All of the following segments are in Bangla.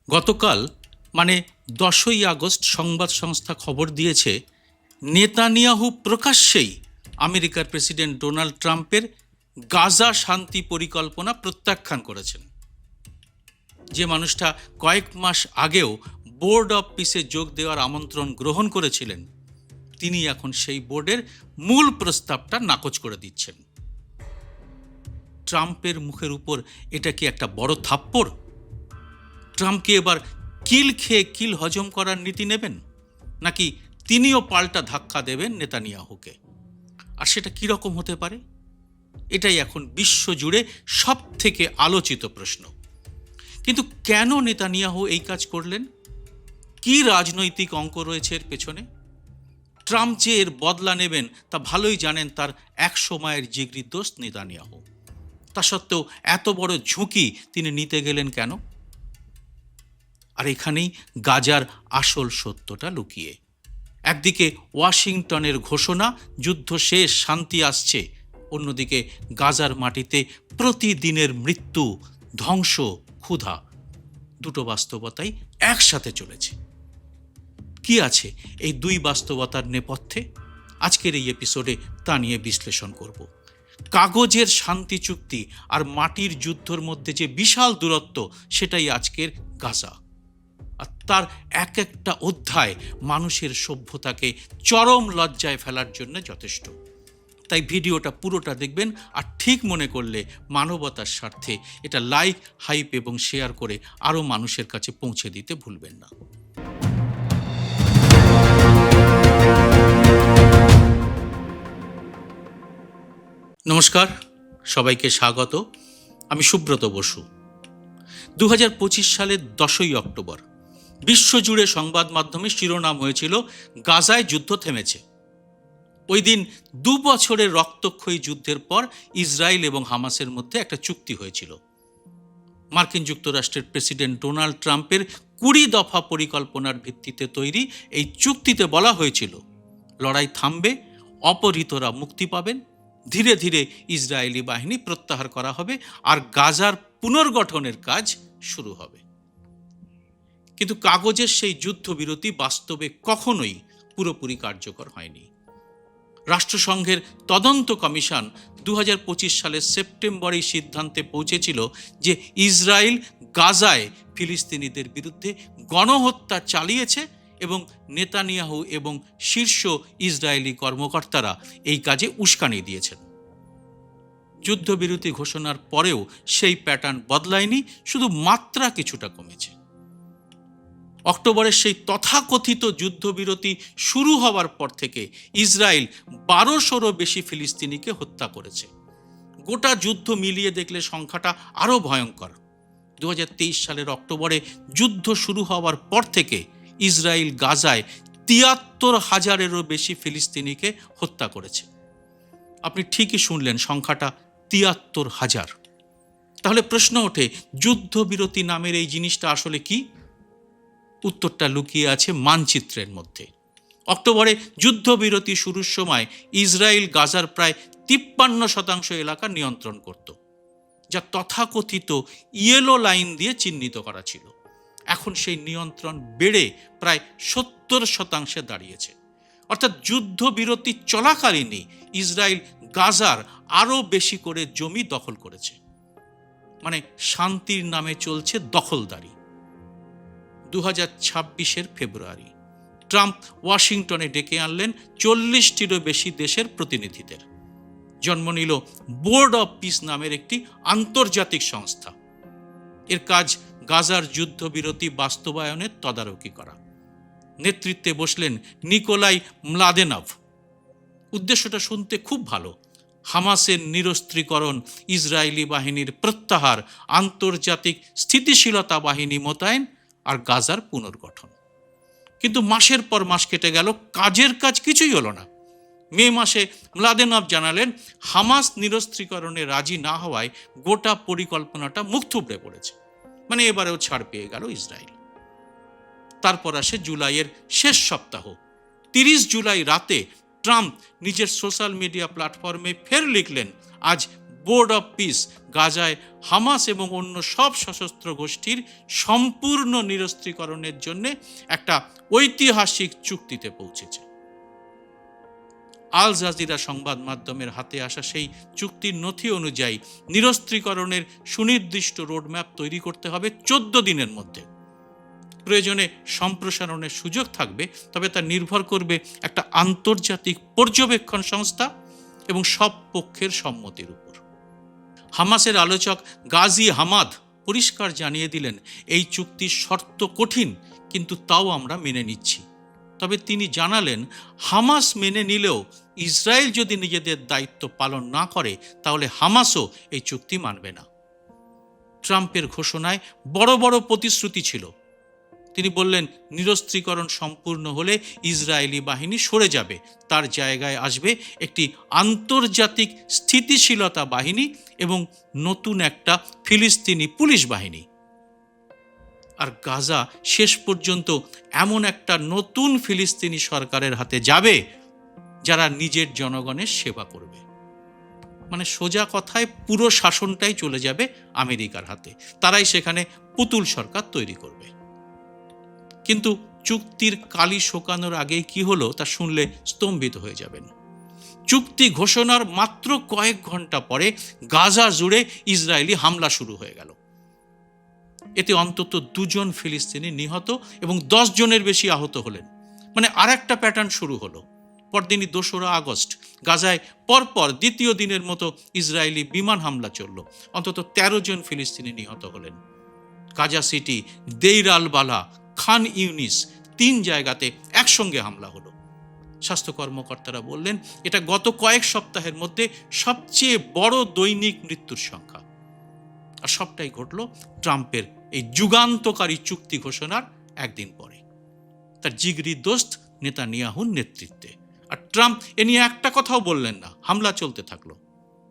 গতকাল মানে 10ই আগস্ট সংবাদ সংস্থা খবর দিয়েছে নেতানিয়াহু প্রকাশ্যেই আমেরিকার প্রেসিডেন্ট ডোনাল্ড ট্রাম্পের গাজা শান্তি পরিকল্পনা প্রত্যাখ্যান করেছেন। যে মানুষটা কয়েক মাস আগেও বোর্ড অব পিসে যোগ দেওয়ার আমন্ত্রণ গ্রহণ করেছিলেন, তিনি এখন সেই বোর্ডের মূল প্রস্তাবটা নাকচ করে দিচ্ছেন। ট্রাম্পের মুখের উপর এটা কি একটা বড় থাপ্পড়? ট্রাম্পকে এবার কিল খেয়ে কিল হজম করার নীতি নেবেন, নাকি তিনিও পাল্টা ধাক্কা দেবেন নেতানিয়াহুকে? আর সেটা কীরকম হতে পারে? এটাই এখন বিশ্বজুড়ে সব থেকে আলোচিত প্রশ্ন। কিন্তু কেন নেতানিয়াহু এই কাজ করলেন? কি রাজনৈতিক অঙ্ক রয়েছে এর পেছনে? ট্রাম্প যে এর বদলা নেবেন তা ভালোই জানেন তার 100 মায়ের জিগরি দোস্ত নেতানিয়াহু। তা সত্ত্বেও এত বড় ঝুঁকি তিনি নিতে গেলেন কেন? আর এখানেই গাজার আসল সত্যটা লুকিয়ে। একদিকে ওয়াশিংটনের ঘোষণা যুদ্ধ শেষ, শান্তি আসছে, অন্যদিকে গাজার মাটিতে প্রতিদিনের মৃত্যু, ধ্বংস, ক্ষুধা, দুটো বাস্তবতাই একসাথে চলেছে। কি আছে এই দুই বাস্তবতার নেপথ্যে? আজকের এই এপিসোডে তা নিয়ে বিশ্লেষণ করব। কাগজের শান্তি চুক্তি আর মাটির যুদ্ধর মধ্যে যে বিশাল দূরত্ব, সেটাই আজকের গাজা। আর তার এক একটা অধ্যায় মানুষের সভ্যতাকে চরম লজ্জায় ফেলার জন্য যথেষ্ট। তাই ভিডিওটা পুরোটা দেখবেন, আর ঠিক মনে করলে মানবতার স্বার্থে এটা লাইক, হাইপ এবং শেয়ার করে আরও মানুষের কাছে পৌঁছে দিতে ভুলবেন না। নমস্কার, সবাইকে স্বাগত। আমি সুব্রত বসু। 2025 সালের 10ই অক্টোবর বিশ্বজুড়ে সংবাদ মাধ্যমে শিরোনাম হয়েছিল গাজায় যুদ্ধ থেমেছে। ওই দিন 2 বছরের রক্তক্ষয়ী যুদ্ধের পর ইসরায়েল এবং হামাসের মধ্যে একটা চুক্তি হয়েছিল। মার্কিন যুক্তরাষ্ট্রের প্রেসিডেন্ট ডোনাল্ড ট্রাম্পের 20 দফা পরিকল্পনার ভিত্তিতে তৈরি এই চুক্তিতে বলা হয়েছিল লড়াই থামবে, অপহৃতরা মুক্তি পাবেন, ধীরে ধীরে ইসরায়েলি বাহিনী প্রত্যাহার করা হবে আর গাজার পুনর্গঠনের কাজ শুরু হবে। কিন্তু কাগজের সেই যুদ্ধবিরতি বাস্তবে কখনোই পুরোপুরি কার্যকর হয়নি। রাষ্ট্রসংঘের তদন্ত কমিশন 2025 সালের সেপ্টেম্বরে সিদ্ধান্তে পৌঁছেছিল যে ইসরায়েল গাজায় ফিলিস্তিনিদের বিরুদ্ধে গণহত্যা চালিয়েছে এবং নেতানিয়াহু এবং শীর্ষ ইসরায়েলি কর্মকর্তারা এই কাজে উস্কানি দিয়েছেন। যুদ্ধবিরতি ঘোষণার পরেও সেই প্যাটার্ন বদলায়নি, শুধু মাত্রা কিছুটা কমেছে। অক্টোবরের সেই তথাকথিত যুদ্ধবিরতি শুরু হওয়ার পর থেকে ইসরায়েল 1200-রও বেশি ফিলিস্তিনিকে হত্যা করেছে। গোটা যুদ্ধ মিলিয়ে দেখলে সংখ্যাটা আরও ভয়ঙ্কর। 2023 সালের অক্টোবরে যুদ্ধ শুরু হওয়ার পর থেকে ইসরায়েল গাজায় 73,000-এরও বেশি ফিলিস্তিনিকে হত্যা করেছে। আপনি ঠিকই শুনলেন, সংখ্যাটা 73,000। তাহলে প্রশ্ন ওঠে, যুদ্ধবিরতি নামের এই জিনিসটা আসলে কি? উত্তরটা লুকিয়ে আছে মানচিত্রের মধ্যে। অক্টোবরে যুদ্ধবিরতি শুরুর সময় ইসরায়েল গাজার প্রায় 53% এলাকা নিয়ন্ত্রণ করত, যা তথাকথিত ইয়েলো লাইন দিয়ে চিহ্নিত করা ছিল। এখন সেই নিয়ন্ত্রণ বেড়ে প্রায় 70% দাঁড়িয়েছে। অর্থাৎ যুদ্ধবিরতি চলাকালীনই ইসরায়েল গাজার আরও বেশি করে জমি দখল করেছে। মানে শান্তির নামে চলছে দখলদারি। 2026 ফেব্রুয়ারি ট্রাম্প ওয়াশিংটনে ডেকে আনলেন 40টিরও বেশি দেশের প্রতিনিধিদের। জন্ম নিল বোর্ড অব পিস নামের একটি আন্তর্জাতিক সংস্থা। এর কাজ গাজার যুদ্ধবিরতি বাস্তবায়নের তদারকি করা। নেতৃত্বে বসলেন নিকোলাই ম্লাদেনভ। উদ্দেশ্যটা শুনতে খুব ভালো: হামাসের নিরস্ত্রীকরণ, ইসরায়েলি বাহিনীর প্রত্যাহার, আন্তর্জাতিক স্থিতিশীলতা বাহিনী মোতায়েন আর গাজার পুনর্গঠন। কিন্তু মাসের পর মাস কেটে গেল, কাজের কাজ কিছুই হলো না। মে মাসে ম্লাদেনভ জানালেন হামাস নিরস্ত্রীকরণে রাজি না হওয়ায় গোটা পরিকল্পনাটা মুখ থুবড়ে পড়েছে। মানে এবারেও ছাড় পেয়ে গেল ইসরায়েল। তারপর আসে জুলাইয়ের শেষ সপ্তাহ। 30 জুলাই রাতে ট্রাম্প নিজের সোশ্যাল মিডিয়া প্ল্যাটফর্মে ফের লিখলেন, আজ বোর্ড অফ পিস গাজায় হামাস এবং অন্য সব সশস্ত্র গোষ্ঠীর সম্পূর্ণ নিরস্ত্রীকরণের জন্য একটা ঐতিহাসিক চুক্তিতে পৌঁছেছে। আল জাজিরা সংবাদ মাধ্যমের হাতে আসা সেই চুক্তির নথি অনুযায়ী নিরস্ত্রীকরণের সুনির্দিষ্ট রোডম্যাপ তৈরি করতে হবে 14 দিনের মধ্যে। প্রয়োজনে সম্প্রসারণের সুযোগ থাকবে, তবে তা নির্ভর করবে একটা আন্তর্জাতিক পর্যবেক্ষণ সংস্থা এবং সব পক্ষের সম্মতির উপর। হামাসের আলোচক গাজী হামাদ পরিষ্কার জানিয়ে দিলেন, এই চুক্তির শর্ত কঠিন, কিন্তু তাও আমরা মেনে নিচ্ছি। তবে তিনি জানালেন, হামাস মেনে নিলেও ইসরায়েল যদি নিজেদের দায়িত্ব পালন না করে তাহলে হামাসও এই চুক্তি মানবে না। ট্রাম্পের ঘোষণায় বড় বড় প্রতিশ্রুতি ছিল। তিনি বললেন, নিরস্ত্রীকরণ সম্পূর্ণ হলে ইসরায়েলি বাহিনী সরে যাবে, তার জায়গায় আসবে একটি আন্তর্জাতিক স্থিতিশীলতা বাহিনী এবং নতুন একটা ফিলিস্তিনি পুলিশ বাহিনী। আর গাজা শেষ পর্যন্ত এমন একটা নতুন ফিলিস্তিনি সরকারের হাতে যাবে যারা নিজের জনগণের সেবা করবে। মানে সোজা কথায় পুরো শাসনটাই চলে যাবে আমেরিকার হাতে, তারাই সেখানে পুতুল সরকার তৈরি করবে। কিন্তু চুক্তির কালি শোকানোর আগেই কি হলো তা শুনলে স্তম্ভিত হয়ে যাবেন। চুক্তি ঘোষণার মাত্র কয়েক ঘন্টা পরে গাজা জুড়ে ইসরায়েলি হামলা শুরু হয়ে গেল। এতে অন্তত 2 জন ফিলিস্তিনি নিহত এবং 10 জনের বেশি আহত হলেন। মানে আর একটা প্যাটার্ন শুরু হলো। পরদিনই 2রা আগস্ট গাজায় পরপর দ্বিতীয় দিনের মতো ইসরায়েলি বিমান হামলা চলল। অন্তত 13 জন ফিলিস্তিনি নিহত হলেন। গাজা সিটি, দেইর আল বালা, খান ইউনিস 3 জায়গাতে একসঙ্গে হামলা হলো। স্বাস্থ্য কর্মকর্তারা বললেন, এটা গত কয়েক সপ্তাহের মধ্যে সবচেয়ে বড় দৈনিক মৃত্যুর সংখ্যা। আর সবটাই ঘটল ট্রাম্পের এই যুগান্তকারী চুক্তি ঘোষণার একদিন পরে, তার জিগরি দোস্ত নেতানিয়াহুর নেতৃত্বে। আর ট্রাম্প এ নিয়ে একটা কথাও বললেন না, হামলা চলতে থাকলো।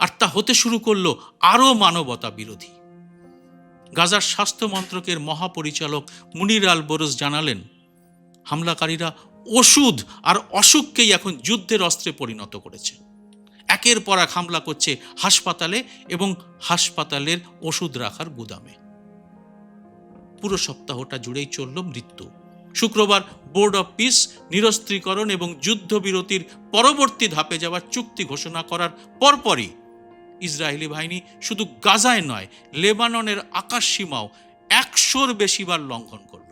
আর তা হতে শুরু করলো আরও মানবতা বিরোধী। গাজার স্বাস্থ্য মন্ত্রকের মহাপরিচালক মুনির আল বোরস জানালেন, হামলাকারীরা ওষুধ আর অসুখকেই এখন যুদ্ধের অস্ত্রে পরিণত করেছে। একের পর এক হামলা করছে হাসপাতালে এবং হাসপাতালের ওষুধ রাখার গুদামে। পুরো সপ্তাহটা জুড়েই চলল মৃত্যু। শুক্রবার বোর্ড অফ পিস নিরস্ত্রীকরণ এবং যুদ্ধবিরতির পরবর্তী ধাপে যাওয়ার চুক্তি ঘোষণা করার পরপরই ইসরায়েলি বাহিনী শুধু গাজায় নয়, লেবাননের আকাশ সীমাও 100-র বেশিবার লঙ্ঘন করল।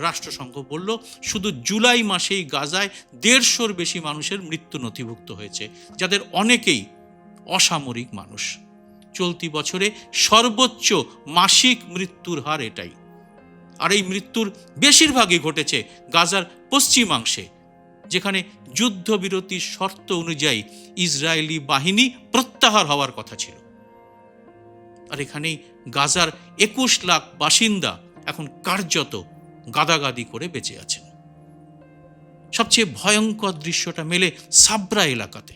রাষ্ট্রসংঘ বলল, শুধু জুলাই মাসেই গাজায় 150-র বেশি মানুষের মৃত্যু নথিভুক্ত হয়েছে, যাদের অনেকেই অসামরিক মানুষ। চলতি বছরে সর্বোচ্চ মাসিক মৃত্যুর হার এটাই। আর এই মৃত্যুর বেশিরভাগই ঘটেছে গাজার পশ্চিমাংশে, যেখানে যুদ্ধবিরতির শর্ত অনুযায়ী ইসরায়েলি বাহিনী প্রত্যাহার হওয়ার কথা ছিল। আর এখানেই গাজার 21 লাখ বাসিন্দা এখন কার্যত গাদাগাদি করে বেঁচে আছেন। সবচেয়ে ভয়ঙ্কর দৃশ্যটা মেলে সাবরা এলাকাতে।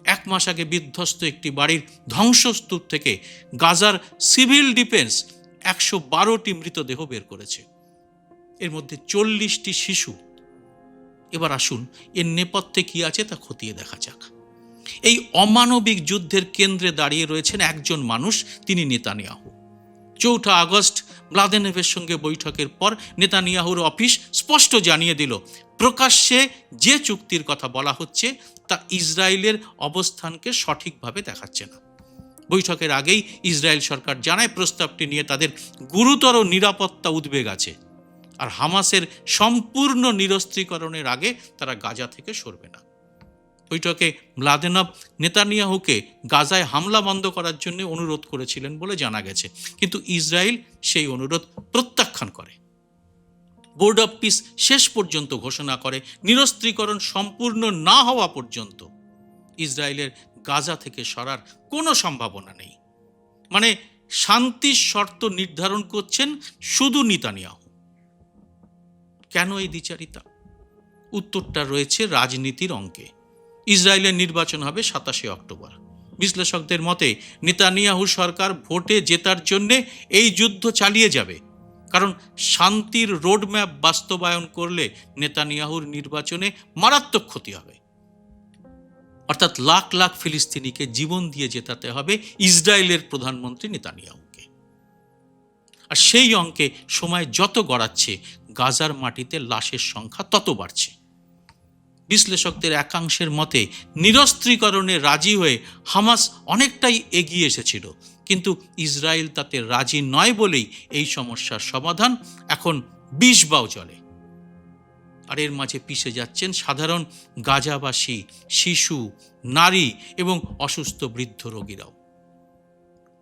1 মাস আগে বিধ্বস্ত একটি বাড়ির ধ্বংসস্তূপ থেকে গাজার সিভিল ডিফেন্স 112টি মৃতদেহ বের করেছে, এর মধ্যে 40টি শিশু। এবার আসুন এর নেপথ্যে কি আছে তা খতিয়ে দেখা যাক। এই অমানবিক যুদ্ধের কেন্দ্রে দাঁড়িয়ে রয়েছেন একজন মানুষ, তিনি নেতানিয়াহু। 4 আগস্ট ব্লাদেনেভের সঙ্গে বৈঠকের পর নেতানিয়াহুর অফিস স্পষ্ট জানিয়ে দিল, প্রকাশ্যে যে চুক্তির কথা বলা হচ্ছে তা ইসরায়েলের অবস্থানকে সঠিকভাবে দেখাচ্ছে না। বৈঠকের আগেই ইসরায়েল সরকার জানায়, প্রস্তাবটি নিয়ে তাদের গুরুতর নিরাপত্তা উদ্বেগ আছে, আর হামাসের সম্পূর্ণ নিরস্ত্রীকরণের আগে তারা গাজা থেকে সরবে না। বৈঠকে ম্লাদেনভ নেতানিয়াহুকে গাজায় হামলা বন্ধ করার জন্য অনুরোধ করেছিলেন বলে জানা গেছে, কিন্তু ইসরায়েল সেই অনুরোধ প্রত্যাখ্যান করে। বোর্ড অফ পিস শেষ পর্যন্ত ঘোষণা করে, নিরস্ত্রীকরণ সম্পূর্ণ না হওয়া পর্যন্ত ইসরায়েলের গাজা থেকে সরার কোনো সম্ভাবনা নেই। মানে শান্তির শর্ত নির্ধারণ করছেন শুধু নেতানিয়াহু। কেন এই দ্বিচারিতা? উত্তরটা রয়েছে রাজনীতির অঙ্কে। ইসরায়েলের নির্বাচন হবে 27 অক্টোবর। বিশ্লেষকদের মতে নেতানিয়াহু সরকার ভোটে জেতার জন্যে এই যুদ্ধ চালিয়ে যাবে, কারণ শান্তির রোডম্যাপ বাস্তবায়ন করলে নেতানিয়াহুর নির্বাচনে মারাত্মক ক্ষতি হবে। অর্থাৎ লাখ লাখ ফিলিস্তিনিকে জীবন দিয়ে জেতাতে হবে ইসরায়েলের প্রধানমন্ত্রী নেতানিয়াহুকে। আর সেই অঙ্কে সময় যত গড়াচ্ছে গাজার মাটিতে লাশের সংখ্যা তত বাড়ছে। বিশ্লেষকদের একাংশের মতে নিরস্ত্রীকরণে রাজি হয়ে হামাস অনেকটাই এগিয়ে এসেছিল, কিন্তু ইসরায়েল তাতে রাজি নয় বলেই এই সমস্যার সমাধান এখন 20 বাও চলে। আর এর মাঝে পিষে যাচ্ছেন সাধারণ গাজাবাসী, শিশু, নারী এবং অসুস্থ বৃদ্ধ রোগীরাও।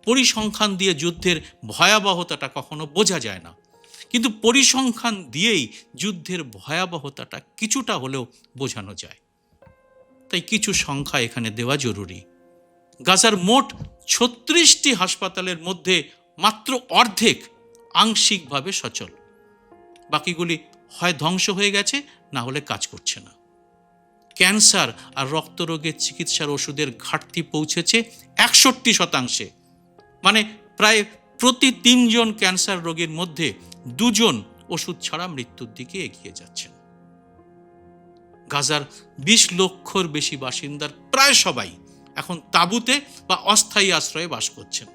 পরিসংখ্যান দিয়ে যুদ্ধের ভয়াবহতাটা কখনো বোঝা যায় না, কিন্তু পরিসংখ্যান দিয়েই যুদ্ধের ভয়াবহতাটা কিছুটা হলেও বোঝানো যায়। তাই কিছু সংখ্যা এখানে দেওয়া জরুরি। গাজার মোট 36টি হাসপাতালের মধ্যে মাত্র অর্ধেক আংশিকভাবে সচল, বাকিগুলি হয় ধ্বংস হয়ে গেছে, না হলে কাজ করছে না। ক্যান্সার আর রক্তরোগের চিকিৎসার ওষুধের ঘাটতি পৌঁছেছে 61%, মানে প্রায় প্রতি 3 জন ক্যান্সার রোগীর মধ্যে 2 জন ওষুধ ছাড়া মৃত্যুর দিকে এগিয়ে যাচ্ছেন। গাজার 20 লক্ষর বেশি বাসিন্দার প্রায় সবাই এখন তাঁবুতে বা অস্থায়ী আশ্রয়ে বাস করছেন।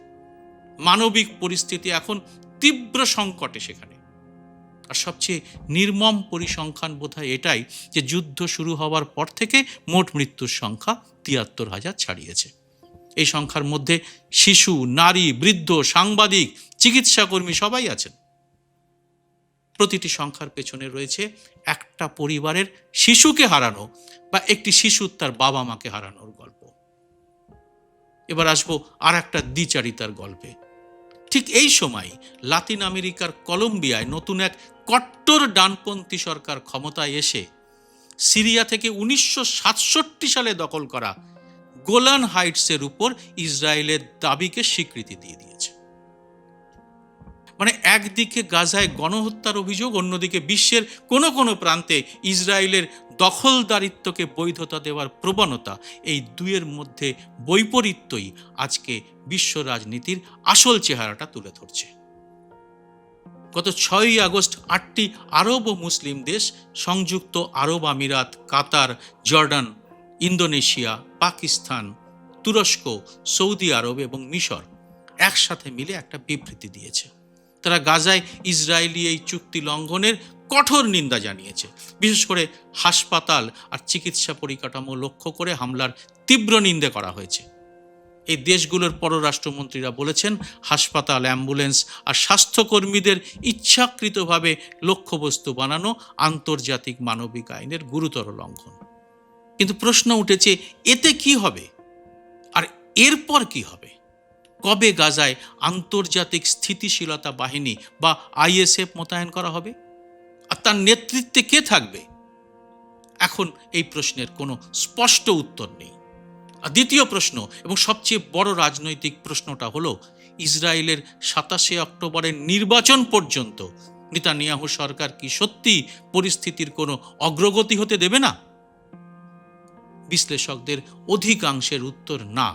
মানবিক পরিস্থিতি এখন তীব্র সংকটে সেখানে। আর সবচেয়ে নির্মম পরিসংখ্যান বোধহয় এটাই যে যুদ্ধ শুরু হওয়ার পর থেকে মোট মৃত্যুর সংখ্যা 73,000 ছাড়িয়েছে। এই সংখ্যার মধ্যে শিশু, নারী, বৃদ্ধ, সাংবাদিক, চিকিৎসাকর্মী সবাই আছেন। প্রতিটি সংখ্যার পেছনে রয়েছে একটা পরিবারের শিশুকে হারানো বা একটি শিশু তার বাবা মাকে হারানোর গল্প। এবার আসবো আর একটা দ্বিচারিতার গল্পে। ঠিক এই সময় লাতিন আমেরিকার কলম্বিয়ায় নতুন এক কট্টর ডানপন্থী সরকার ক্ষমতায় এসে সিরিয়া থেকে 1967 সালে দখল করা গোলান হাইটসের উপর ইসরায়েলের দাবিকে স্বীকৃতি দিয়ে দিয়েছে। মানে একদিকে গাজায় গণহত্যার অভিযোগ, অন্যদিকে বিশ্বের কোনো কোনো প্রান্তে ইসরায়েলের দখলদারিত্বকে বৈধতা দেওয়ার প্রবণতা, এই দুয়ের মধ্যে বৈপরীত্যই আজকে বিশ্ব রাজনীতির আসল চেহারাটা তুলে ধরছে। গত 6ই আগস্ট 8টি আরব ও মুসলিম দেশ, সংযুক্ত আরব আমিরাত, কাতার, জর্ডান, ইন্দোনেশিয়া, পাকিস্তান, তুরস্ক, সৌদি আরব এবং মিশর একসাথে মিলে একটা বিবৃতি দিয়েছে। তারা গাজায় ইসরায়েলি এই চুক্তি লঙ্ঘনের কঠোর নিন্দা জানিয়েছে। বিশেষ করে হাসপাতাল আর চিকিৎসা পরিকাঠামো লক্ষ্য করে হামলার তীব্র নিন্দা করা হয়েছে। এই দেশগুলোর পররাষ্ট্রমন্ত্রীরা বলেছেন, হাসপাতাল, অ্যাম্বুলেন্স আর স্বাস্থ্যকর্মীদের ইচ্ছাকৃতভাবে লক্ষ্যবস্তু বানানো আন্তর্জাতিক মানবিক আইনের গুরুতর লঙ্ঘন। কিন্তু প্রশ্ন উঠেছে, এতে কি হবে আর এরপর কি হবে? কবে গাজায় আন্তর্জাতিক স্থিতিশীলতা বাহিনী বা আইএসএফ মোতায়েন করা হবে? আর তার নেতৃত্বে কে থাকবে? এখন এই প্রশ্নের কোনো স্পষ্ট উত্তর নেই। আর দ্বিতীয় প্রশ্ন এবং সবচেয়ে বড় রাজনৈতিক প্রশ্নটা হলো, ইসরায়েলের 27 অক্টোবরের নির্বাচন পর্যন্ত নেতানিয়াহু সরকার কি সত্যি পরিস্থিতির কোনো অগ্রগতি হতে দেবে না? বিশ্লেষকদের অধিকাংশের উত্তর না।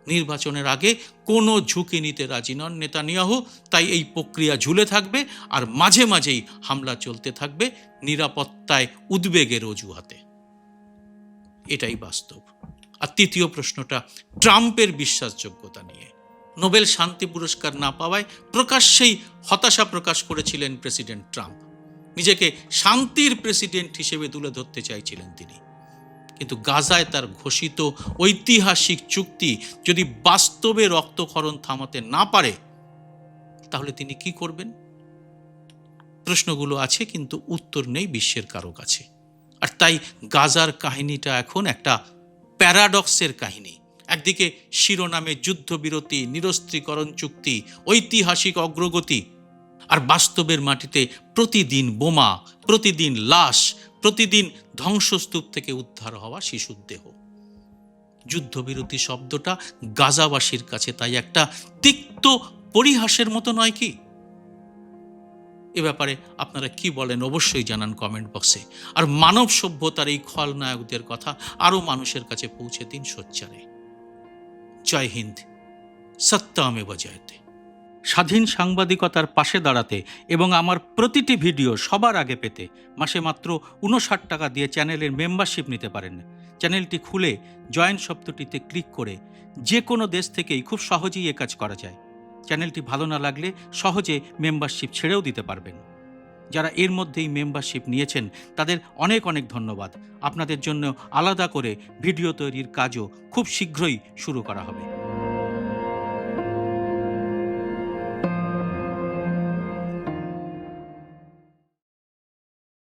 নির্বাচনের আগে কোনো ঝুঁকি নিতে রাজি নন নেতানিয়াহু, তাই এই প্রক্রিয়া ঝুলে থাকবে আর মাঝে মাঝেই হামলা চলতে থাকবে নিরাপত্তায় উদ্বেগের অজুহাতে। এটাই বাস্তব। আর তৃতীয় প্রশ্নটা ট্রাম্পের বিশ্বাসযোগ্যতা নিয়ে। নোবেল শান্তি পুরস্কার না পাওয়ায় প্রকাশ্যেই হতাশা প্রকাশ করেছিলেন প্রেসিডেন্ট ট্রাম্প। নিজেকে শান্তির প্রেসিডেন্ট হিসেবে তুলে ধরতে চাইছিলেন তিনি। কিন্তু গাজায় তার ঘোষিত ঐতিহাসিক চুক্তি যদি বাস্তবে রক্তক্ষরণ থামাতে না পারে, তাহলে তিনি কি করবেন? প্রশ্নগুলো আছে, কিন্তু উত্তর নেই বিশ্বের কারো কাছে। আর তাই গাজার কাহিনীটা এখন একটা প্যারাডক্সের কাহিনী। একদিকে শিরোনামে যুদ্ধবিরতি, নিরস্ত্রীকরণ চুক্তি, ঐতিহাসিক অগ্রগতি, আর বাস্তবের মাটিতে প্রতিদিন বোমা, প্রতিদিন লাশ, প্রতিদিন ধ্বংসস্তূপ থেকে উদ্ধার হওয়া শিশুর দেহ। যুদ্ধবিরতি শব্দটা গাজাবাসীর কাছে তাই একটা তিক্ত পরিহাসের মতো নয় কি? এ ব্যাপারে আপনারা কি বলেন অবশ্যই জানান কমেন্ট বক্সে। আর মানব সভ্যতার এই খলনায়কদের কথা আরও মানুষের কাছে পৌঁছে দিন সোচ্চারে। জয় হিন্দ, সত্যমেব জয়তে। স্বাধীন সাংবাদিকতার পাশে দাঁড়াতে এবং আমার প্রতিটি ভিডিও সবার আগে পেতে মাসে মাত্র 59 টাকা দিয়ে চ্যানেলের মেম্বারশিপ নিতে পারেন। চ্যানেলটি খুলে জয়েন শব্দটিতে ক্লিক করে যে কোনো দেশ থেকেই খুব সহজেই এ কাজ করা যায়। চ্যানেলটি ভালো না লাগলে সহজে মেম্বারশিপ ছেড়েও দিতে পারবেন। যারা এর মধ্যেই মেম্বারশিপ নিয়েছেন তাদের অনেক অনেক ধন্যবাদ। আপনাদের জন্য আলাদা করে ভিডিও তৈরির কাজও খুব শীঘ্রই শুরু করা হবে।